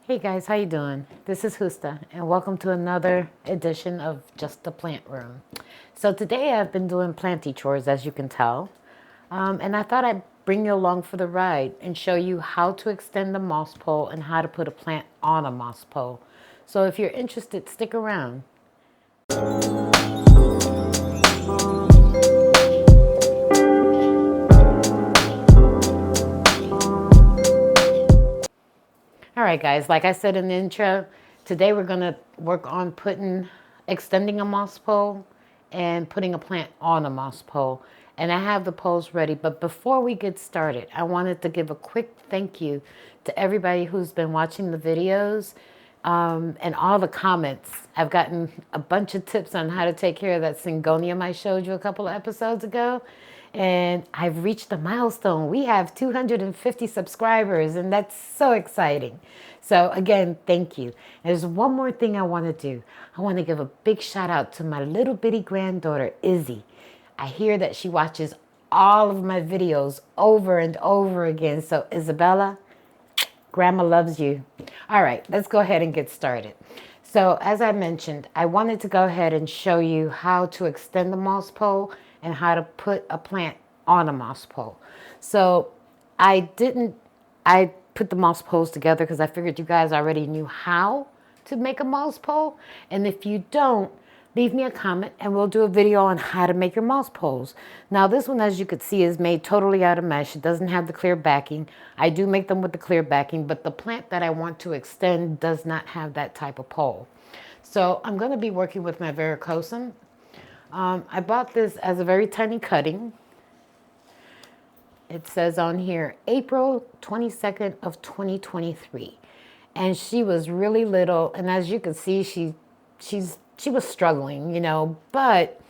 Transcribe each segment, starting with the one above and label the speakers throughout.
Speaker 1: Hey guys, how you doing? This is Husta, and welcome to another edition of Just the Plant Room. So today I've been doing planty chores, as you can tell, and I thought I'd bring you along for the ride and show you how to extend the moss pole and how to put a plant on a moss pole. So if you're interested, stick around. All right, guys, like I said in the intro, today we're going to work on extending a moss pole and putting a plant on a moss pole. And I have the poles ready, but before we get started, I wanted to give a quick thank you to everybody who's been watching the videos and all the comments. I've gotten a bunch of tips on how to take care of that syngonium I showed you a couple of episodes ago. And I've reached a milestone. We have 250 subscribers, and that's so exciting. So again, thank you. There's one more thing I want to do. I want to give a big shout out to my little bitty granddaughter, Izzy. I hear that she watches all of my videos over and over again. So Isabella, Grandma loves you. All right, let's go ahead and get started. So as I mentioned, I wanted to go ahead and show you how to extend the moss pole and how to put a plant on a moss pole. So I put the moss poles together because I figured you guys already knew how to make a moss pole. And if you don't, leave me a comment and we'll do a video on how to make your moss poles. Now this one, as you could see, is made totally out of mesh. It doesn't have the clear backing. I do make them with the clear backing, but the plant that I want to extend does not have that type of pole. So I'm going to be working with my varicosum. I bought this as a very tiny cutting. It says on here, April 22nd of 2023. And she was really little. And as you can see, she was struggling, but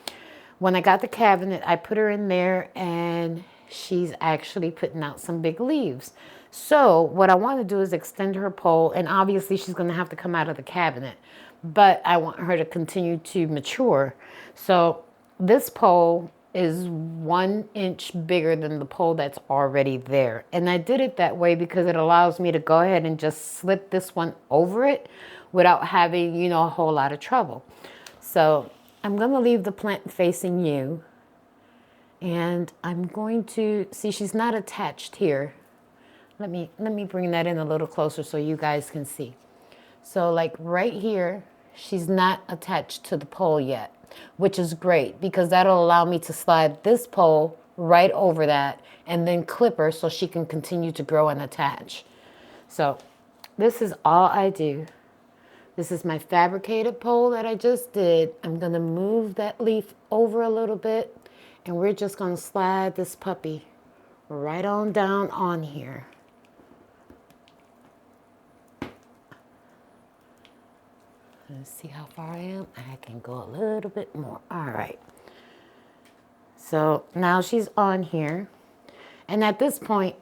Speaker 1: when I got the cabinet, I put her in there and she's actually putting out some big leaves. So what I want to do is extend her pole, and obviously she's going to have to come out of the cabinet, but I want her to continue to mature. So this pole is 1 inch bigger than the pole that's already there. And I did it that way because it allows me to go ahead and just slip this one over it without having, a whole lot of trouble. So I'm going to leave the plant facing you. And I'm going to, see, she's not attached here. Let me bring that in a little closer so you guys can see. So like right here, she's not attached to the pole yet, which is great because that'll allow me to slide this pole right over that and then clip her so she can continue to grow and attach. So this is all I do. This is my fabricated pole that I just did. I'm going to move that leaf over a little bit, and we're just going to slide this puppy right on down on here. Let's see how far I am. I can go a little bit more. All right. So now she's on here. And at this point,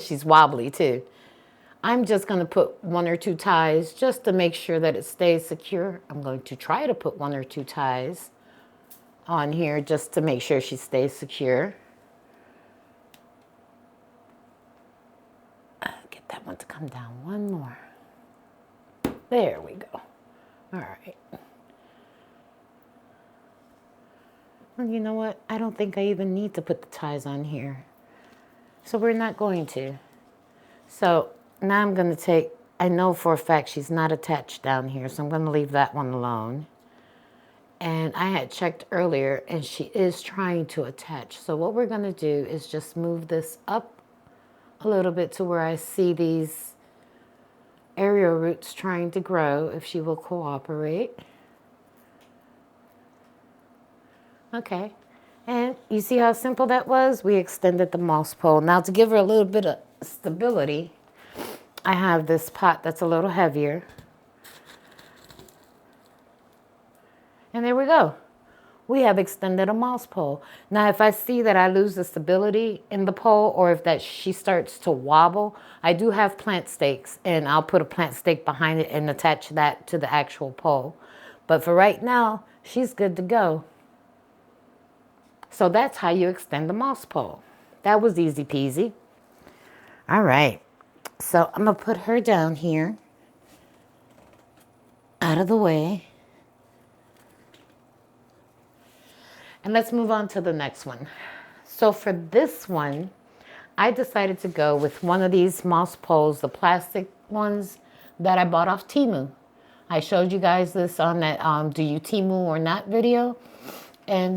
Speaker 1: she's wobbly too. I'm just going to put 1 or 2 ties just to make sure that it stays secure. I'm going to try to put 1 or 2 ties on here just to make sure she stays secure. Get that one to come down one more. There we go. All right. And you know what? I don't think I even need to put the ties on here. So we're not going to. So now I'm going to take, I know for a fact she's not attached down here, so I'm going to leave that one alone. And I had checked earlier, and she is trying to attach. So what we're going to do is just move this up a little bit to where I see these aerial roots trying to grow, if she will cooperate. Okay. And you see how simple that was? We extended the moss pole. Now to give her a little bit of stability, I have this pot that's a little heavier. And there we go. We have extended a moss pole. Now, if I see that I lose the stability in the pole, or if that she starts to wobble, I do have plant stakes, and I'll put a plant stake behind it and attach that to the actual pole. But for right now, she's good to go. So that's how you extend the moss pole. That was easy peasy. All right. So I'm going to put her down here, out of the way. And let's move on to the next one. So for this one, I decided to go with one of these moss poles, the plastic ones that I bought off Temu. I showed you guys this on that Do You Temu or Not video. And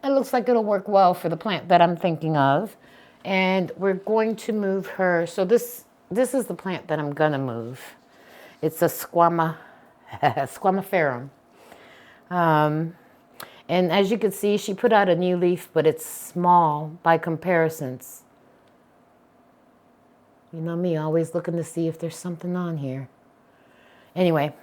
Speaker 1: it looks like it'll work well for the plant that I'm thinking of. And we're going to move her. So this is the plant that I'm going to move. It's a squamiferum. And as you can see, she put out a new leaf, but it's small by comparisons. You know me, always looking to see if there's something on here. Anyway,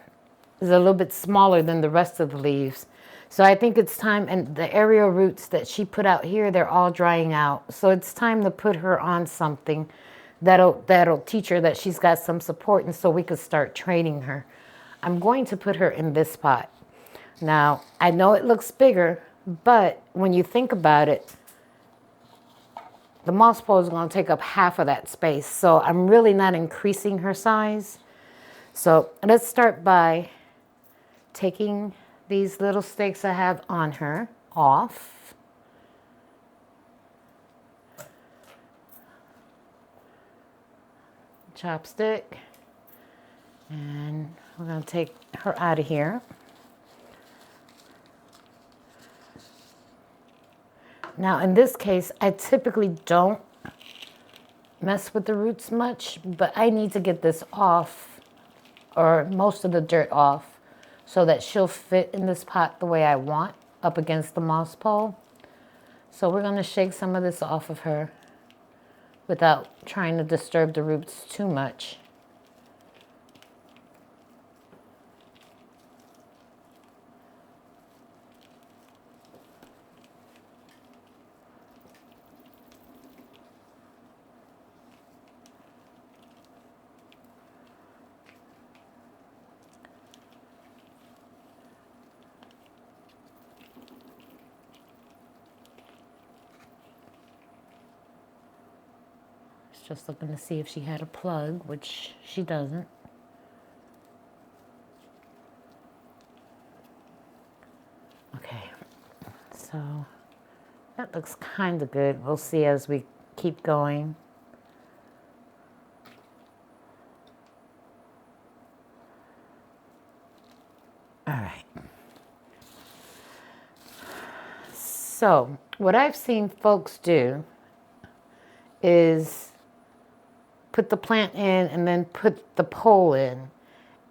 Speaker 1: it's a little bit smaller than the rest of the leaves. So I think it's time, and the aerial roots that she put out here, they're all drying out. So it's time to put her on something that'll teach her that she's got some support, and so we could start training her. I'm going to put her in this pot. Now, I know it looks bigger, but when you think about it, the moss pole is going to take up half of that space. So I'm really not increasing her size. So let's start by taking these little stakes I have on her off. Chopstick. And we're going to take her out of here. Now, in this case, I typically don't mess with the roots much, but I need to get this off, or most of the dirt off, so that she'll fit in this pot the way I want, up against the moss pole. So we're going to shake some of this off of her without trying to disturb the roots too much. Just looking to see if she had a plug, which she doesn't. Okay, so that looks kind of good. We'll see as we keep going. All right. So what I've seen folks do is put the plant in and then put the pole in.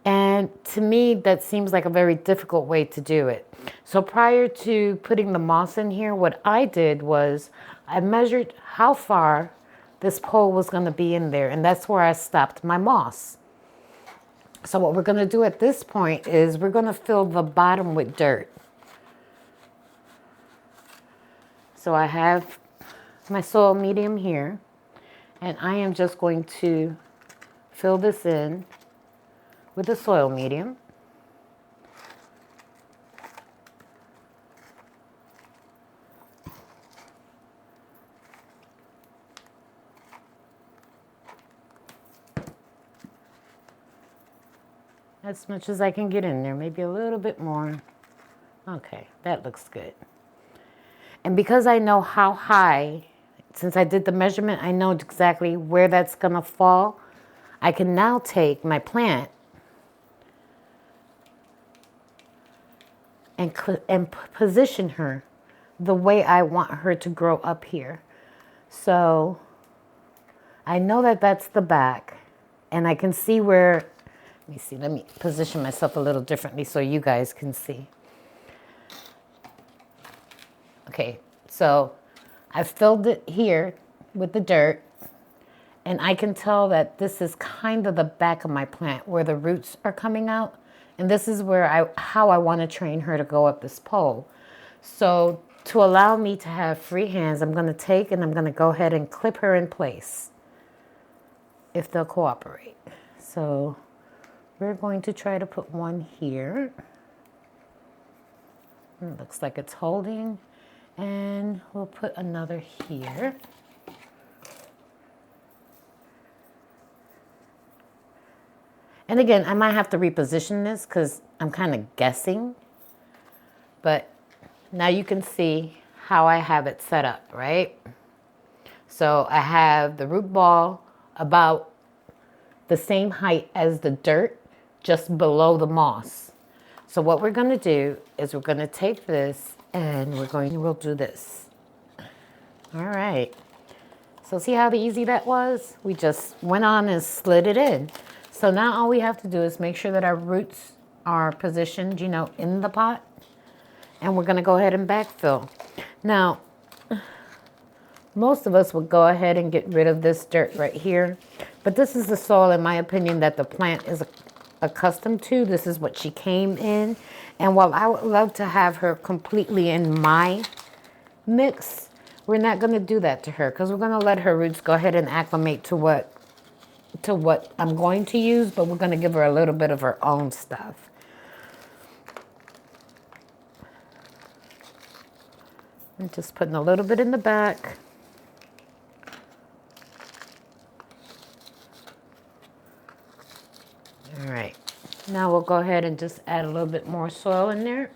Speaker 1: And to me, that seems like a very difficult way to do it. So prior to putting the moss in here, what I did was I measured how far this pole was going to be in there, and that's where I stopped my moss. So what we're going to do at this point is we're going to fill the bottom with dirt. So I have my soil medium here. And I am just going to fill this in with the soil medium. As much as I can get in there, maybe a little bit more. Okay, that looks good. And because I know how high, since I did the measurement, I know exactly where that's going to fall. I can now take my plant and position her the way I want her to grow up here. So I know that that's the back, and I can see where, let me position myself a little differently so you guys can see. Okay, so I filled it here with the dirt, and I can tell that this is kind of the back of my plant where the roots are coming out, and this is where how I want to train her to go up this pole. So to allow me to have free hands, I'm going to take and I'm going to go ahead and clip her in place if they'll cooperate. So we're going to try to put one here. It looks like it's holding. And we'll put another here. And again, I might have to reposition this because I'm kind of guessing. But now you can see how I have it set up, right? So I have the root ball about the same height as the dirt, just below the moss. So what we're going to do is we're going to take this and we'll do this. All right. So see how easy that was? We just went on and slid it in. So now all we have to do is make sure that our roots are positioned, you know, in the pot. And we're going to go ahead and backfill. Now, most of us would go ahead and get rid of this dirt right here. But this is the soil, in my opinion, that the plant is accustomed to. This is what she came in. And while I would love to have her completely in my mix, we're not going to do that to her because we're going to let her roots go ahead and acclimate to what I'm going to use, but we're going to give her a little bit of her own stuff. I'm just putting a little bit in the back. All right, now we'll go ahead and just add a little bit more soil in there.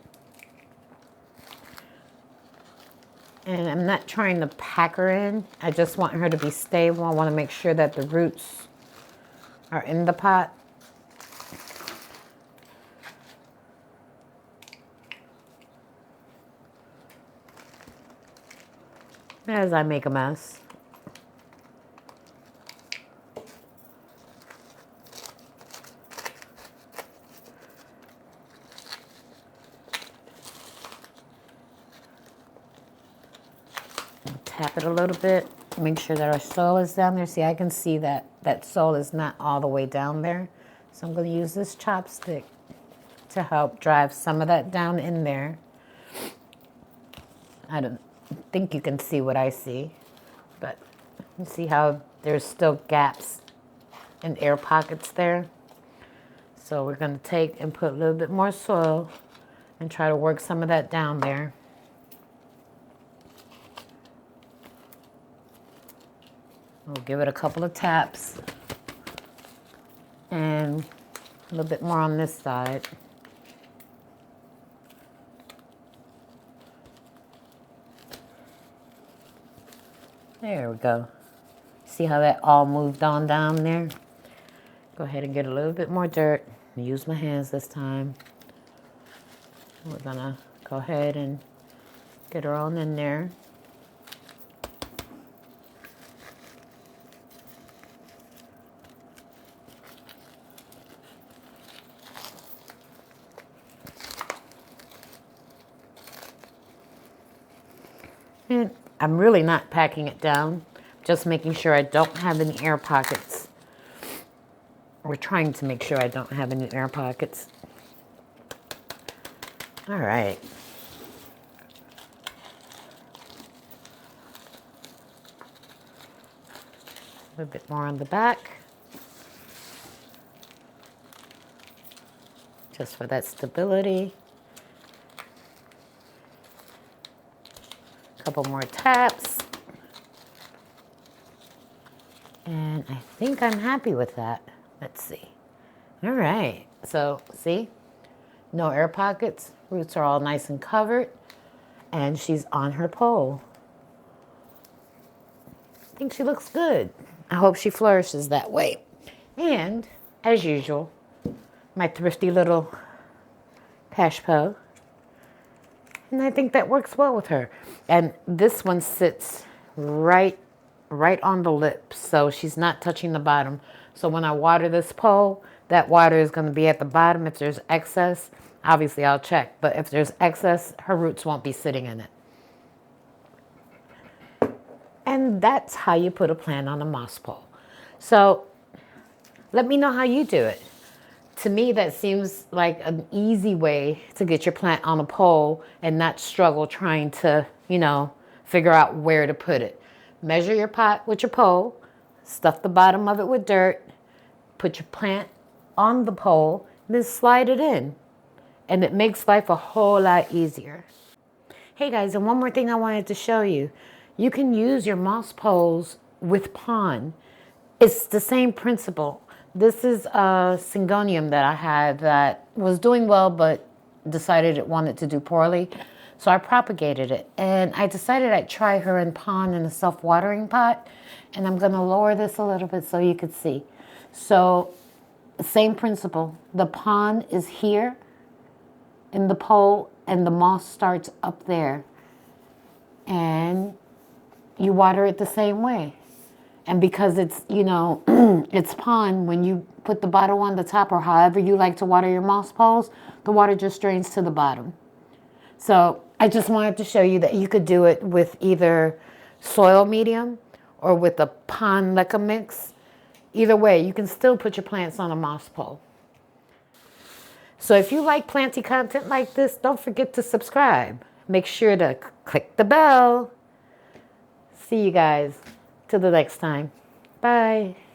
Speaker 1: And I'm not trying to pack her in. I just want her to be stable. I want to make sure that the roots are in the pot. As I make a mess. Tap it a little bit, make sure that our soil is down there. See, I can see that that soil is not all the way down there. So I'm going to use this chopstick to help drive some of that down in there. I don't think you can see what I see, but you see how there's still gaps and air pockets there. So we're going to take and put a little bit more soil and try to work some of that down there. We'll give it a couple of taps and a little bit more on this side. There we go. See how that all moved on down there? Go ahead and get a little bit more dirt. Use my hands this time. We're gonna go ahead and get her on in there. And I'm really not packing it down, just making sure I don't have any air pockets. We're trying to make sure I don't have any air pockets. All right. A little bit more on the back. Just for that stability. Couple more taps. And I think I'm happy with that. Let's see. All right. So, see? No air pockets. Roots are all nice and covered. And she's on her pole. I think she looks good. I hope she flourishes that way. And, as usual, my thrifty little pash po. And I think that works well with her. And this one sits right on the lip, so she's not touching the bottom. So when I water this pole, that water is going to be at the bottom. If there's excess, obviously I'll check. But if there's excess, her roots won't be sitting in it. And that's how you put a plant on a moss pole. So let me know how you do it. To me, that seems like an easy way to get your plant on a pole and not struggle trying to, you know, figure out where to put it. Measure your pot with your pole, stuff the bottom of it with dirt, put your plant on the pole, then slide it in. And it makes life a whole lot easier. Hey guys, and one more thing I wanted to show you. You can use your moss poles with pond. It's the same principle. This is a syngonium that I had that was doing well, but decided it wanted to do poorly. So I propagated it. And I decided I'd try her in pond in a self-watering pot. And I'm going to lower this a little bit so you could see. So same principle. The pond is here in the pole and the moss starts up there. And you water it the same way. And because it's, you know, it's pond, when you put the bottle on the top or however you like to water your moss poles, the water just drains to the bottom. So I just wanted to show you that you could do it with either soil medium or with a pond Lica mix. Either way, you can still put your plants on a moss pole. So if you like planty content like this, don't forget to subscribe. Make sure to click the bell. See you guys till the next time. Bye.